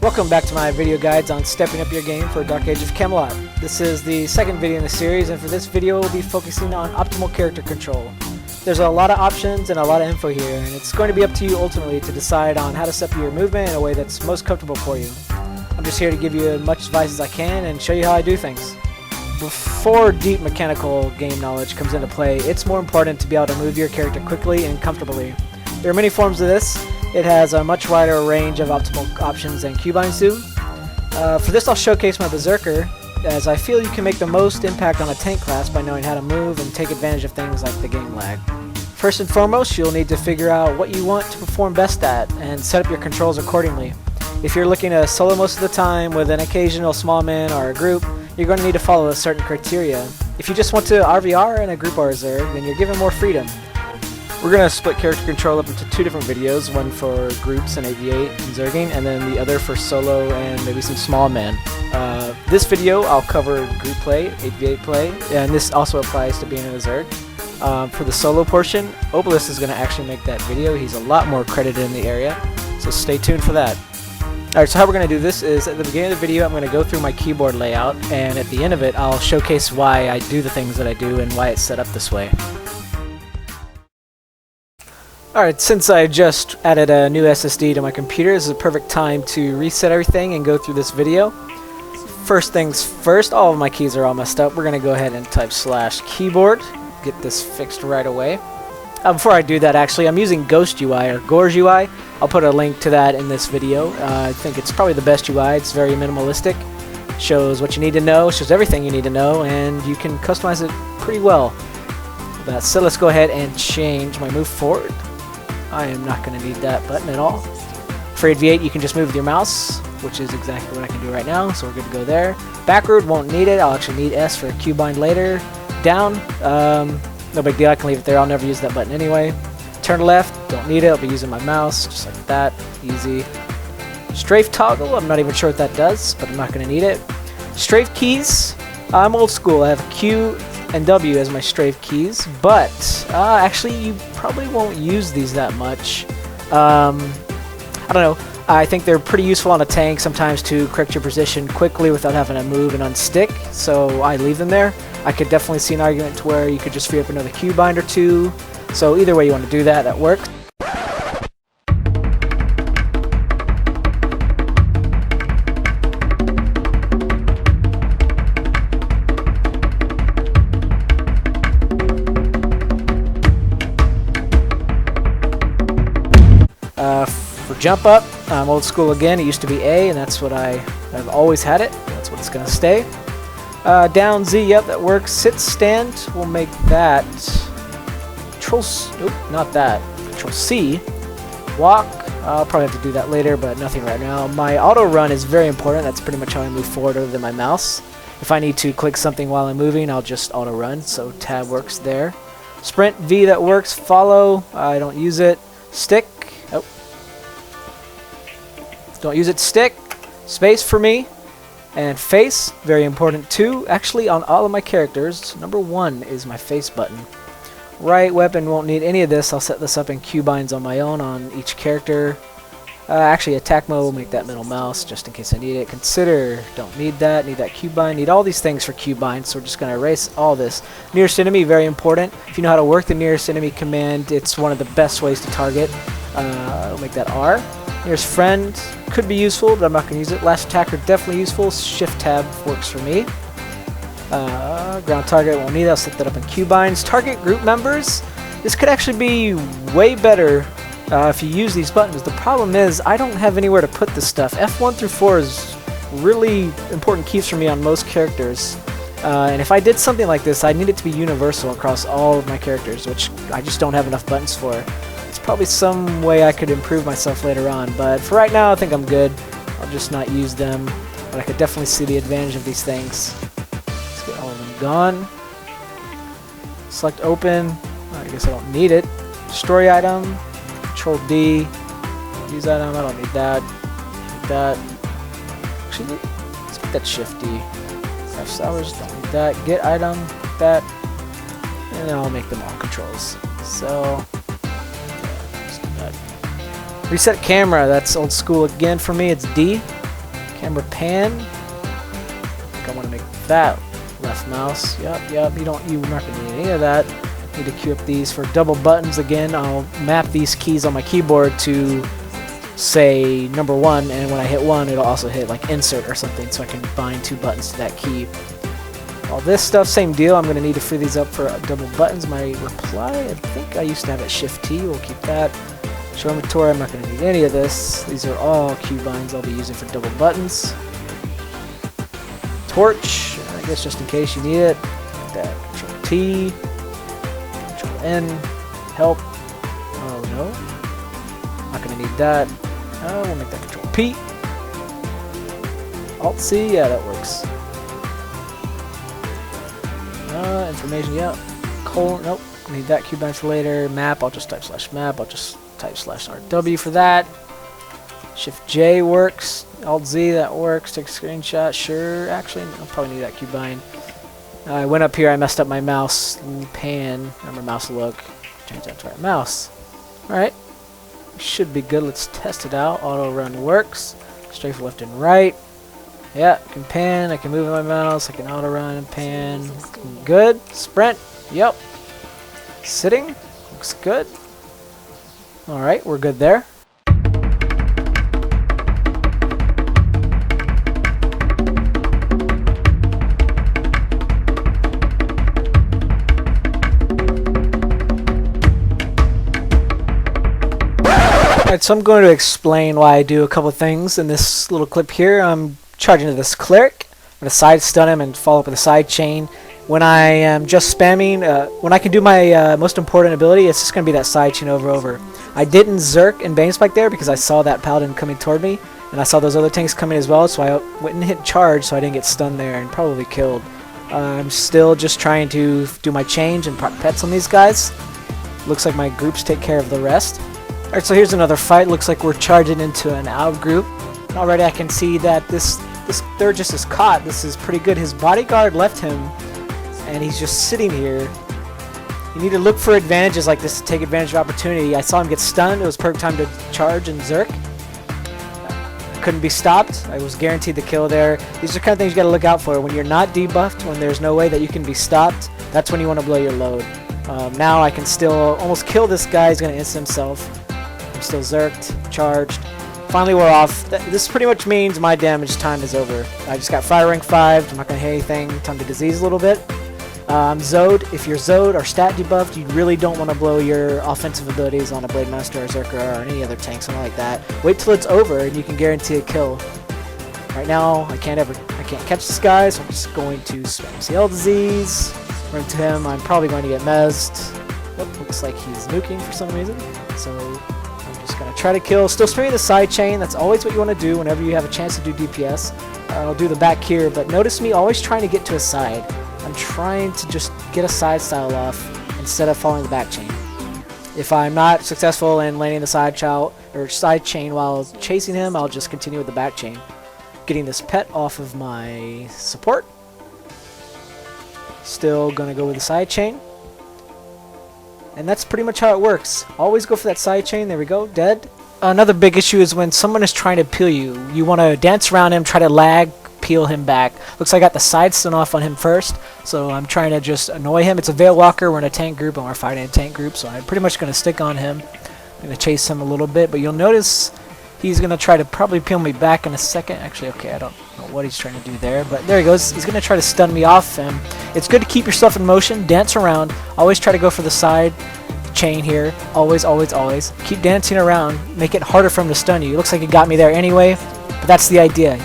Welcome back to my video guides on stepping up your game for Dark Age of Camelot. This is the second video in the series, and for this video we'll be focusing on optimal character control. There's a lot of options and a lot of info here, and it's going to be up to you ultimately to decide on how to set up your movement in a way that's most comfortable for you. I'm just here to give you as much advice as I can and show you how I do things. Before deep mechanical game knowledge comes into play, it's more important to be able to move your character quickly and comfortably. There are many forms of this. It has a much wider range of optimal options than Keybinds do. For this I'll showcase my Berserker, as I feel you can make the most impact on a tank class by knowing how to move and take advantage of things like the game lag. First and foremost, you'll need to figure out what you want to perform best at and set up your controls accordingly. If you're looking to solo most of the time with an occasional small man or a group, you're going to need to follow a certain criteria. If you just want to RVR in a group or reserve, then you're given more freedom. We're going to split character control up into two different videos, one for groups and 8v8 and Zerging, and then the other for solo and maybe some small men. This video I'll cover group play, 8v8 play, and this also applies to being in a Zerg. For the solo portion, Obelisk is going to actually make that video. He's a lot more credited in the area, so stay tuned for that. Alright, so how we're going to do this is at the beginning of the video I'm going to go through my keyboard layout, and at the end of it I'll showcase why I do the things that I do and why it's set up this way. Alright, since I just added a new SSD to my computer, this is a perfect time to reset everything and go through this video. First things first, all of my keys are all messed up. We're going to go ahead and type /keyboard, get this fixed right away. Before I do that, actually, I'm using Ghost UI or Gorge UI. I'll put a link to that in this video. I think it's probably the best UI. It's very minimalistic. Shows what you need to know, shows everything you need to know, and you can customize it pretty well. So let's go ahead and change my move forward. I am not going to need that button at all. For 8v8 you can just move with your mouse, which is exactly what I can do right now, so we're good to go there. Backward, won't need it. I'll actually need S for Qbind later. Down, no big deal, I can leave it there. I'll never use that button anyway. Turn left, don't need it. I'll be using my mouse, just like that. Easy. Strafe toggle, I'm not even sure what that does, but I'm not going to need it. Strafe keys, I'm old school. I have Q and W as my strafe keys, but actually you probably won't use these that much. I don't know. I think they're pretty useful on a tank sometimes to correct your position quickly without having to move and unstick, so I leave them there. I could definitely see an argument to where you could just free up another Qbind or two, so either way you want to do that, that works. For jump up, I'm old school again. It used to be A, and that's what I've always had it. That's what it's going to stay. Down Z, yep, that works. Sit, stand, we'll make that. Control, nope, not that. Control C. Walk, I'll probably have to do that later, but nothing right now. My auto run is very important. That's pretty much how I move forward other than my mouse. If I need to click something while I'm moving, I'll just auto run, so tab works there. Sprint, V, that works. Follow, I don't use it. Stick, oh. Don't use it. Stick, space for me, and face, very important too. Actually, on all of my characters, number 1 is my face button. Right weapon, won't need any of this. I'll set this up in Qbinds on my own on each character. Actually, attack mode will make that middle mouse just in case I need it. Consider, don't need that. Need that Qbind. Need all these things for Qbind, so we're just going to erase all this. Nearest enemy, very important. If you know how to work the nearest enemy command, it's one of the best ways to target. I'll make that R. Nearest friend could be useful, but I'm not going to use it. Last attacker, definitely useful. Shift tab works for me. Ground target, won't need that. I'll set that up in Qbinds. Target group members. This could actually be way better if you use these buttons. The problem is I don't have anywhere to put this stuff. F1 through 4 is really important keys for me on most characters. And if I did something like this, I need it to be universal across all of my characters, which I just don't have enough buttons for. It's probably some way I could improve myself later on, but for right now I think I'm good. I'll just not use them, but I could definitely see the advantage of these things. Let's get all of them gone. Select open. I guess I don't need it. Destroy item. Control D. Use item. I don't need that. Need that. Actually, let's make that Shift D. F sellers. Don't need that. Get item. That. And then I'll make them all controls. So. Reset camera, that's old school again for me, it's D. Camera pan. I think I want to make that left mouse. Yep. You're not gonna need any of that. Need to queue up these for double buttons again. I'll map these keys on my keyboard to say number 1, and when I hit 1 it'll also hit like insert or something, so I can bind 2 buttons to that key. All this stuff, same deal. I'm going to need to free these up for double buttons. My reply, I think I used to have it Shift T. We'll keep that. Show inventory, I'm not going to need any of this. These are all key binds I'll be using for double buttons. Torch, I guess just in case you need it. That Control T, Control N, help. Oh no, not going to need that. We'll make that Control P. Alt C, yeah, that works. Information, yeah. Colon, nope. Need that key bind for later. Map, I'll just type /map. I'll just type /RW for that. Shift J works. Alt Z, that works. Take a screenshot, sure. Actually, I'll probably need that key bind. I went up here, I messed up my mouse pan. Remember mouse look. Change that to right mouse. Alright. Should be good. Let's test it out. Auto run works. Strafe left and right. Yeah, I can pan, I can move my mouse, I can auto run and pan. Good. Sprint. Yep. Sitting. Looks good. Alright, we're good there. Alright, so I'm going to explain why I do a couple things in this little clip here. I'm charging to this cleric. I'm going to side stun him and follow up with a side chain. When I am just spamming, when I can do my most important ability, it's just going to be that side chain over. I didn't Zerk and Bane Spike there because I saw that paladin coming toward me, and I saw those other tanks coming as well, so I went and hit charge so I didn't get stunned there and probably killed. I'm still just trying to do my change and proc pets on these guys. Looks like my groups take care of the rest. Alright, so here's another fight. Looks like we're charging into an out group. And already I can see that this third just is caught. This is pretty good. His bodyguard left him, and he's just sitting here. You need to look for advantages like this to take advantage of opportunity. I saw him get stunned. It was perfect time to charge and Zerk. Couldn't be stopped. I was guaranteed the kill there. These are the kind of things you got to look out for. When you're not debuffed, when there's no way that you can be stopped, that's when you want to blow your load. Now I can still almost kill this guy. He's going to instant himself. I'm still Zerked, charged. Finally we're off. This pretty much means my damage time is over. I just got fire rank 5. I'm not going to hit anything. Time to disease a little bit. Zod. If you're Zod or stat debuffed, you really don't want to blow your offensive abilities on a Blade Master or Zerker or any other tank, something like that. Wait till it's over and you can guarantee a kill. Right now, I can't catch this guy, so I'm just going to spam CL disease. Run to him. I'm probably going to get mezzed. Oh, looks like he's nuking for some reason. So I'm just going to try to kill. Still spamming the side chain. That's always what you want to do whenever you have a chance to do DPS. I'll do the back here, but notice me always trying to get to a side. I'm trying to just get a side style off instead of following the back chain. If I'm not successful in landing the side chain while chasing him, I'll just continue with the back chain. Getting this pet off of my support. Still gonna go with the side chain. And that's pretty much how it works. Always go for that side chain. There we go. Dead. Another big issue is when someone is trying to peel you. You want to dance around him, try to lag, peel him back. Looks like I got the side stun off on him first, so I'm trying to just annoy him. It's a Veil Walker. We're in a tank group, and we're fighting a tank group, so I'm pretty much going to stick on him. I'm going to chase him a little bit, but you'll notice he's going to try to probably peel me back in a second. Actually, okay, I don't know what he's trying to do there, but there he goes. He's going to try to stun me off. It's good to keep yourself in motion, dance around. Always try to go for the side chain here. Always, always, always. Keep dancing around. Make it harder for him to stun you. It looks like he got me there anyway, but that's the idea.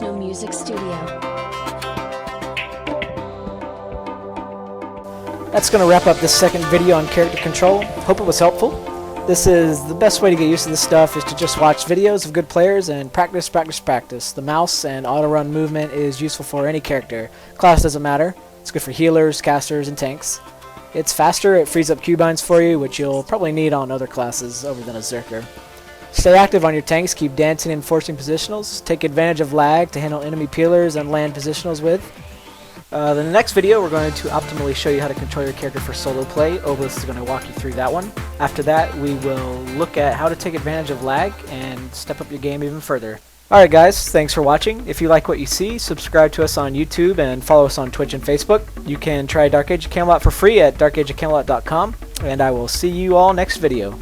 Techno Music Studio. That's going to wrap up this second video on character control. Hope it was helpful. This is the best way to get used to this stuff is to just watch videos of good players and practice, practice, practice. The mouse and auto run movement is useful for any character. Class doesn't matter. It's good for healers, casters, and tanks. It's faster, it frees up keybinds for you, which you'll probably need on other classes other than a Zerker. Stay active on your tanks, keep dancing and forcing positionals. Take advantage of lag to handle enemy peelers and land positionals with. In the next video, we're going to optimally show you how to control your character for solo play. Obelisk is going to walk you through that one. After that, we will look at how to take advantage of lag and step up your game even further. Alright guys, thanks for watching. If you like what you see, subscribe to us on YouTube and follow us on Twitch and Facebook. You can try Dark Age of Camelot for free at darkageofcamelot.com, and I will see you all next video.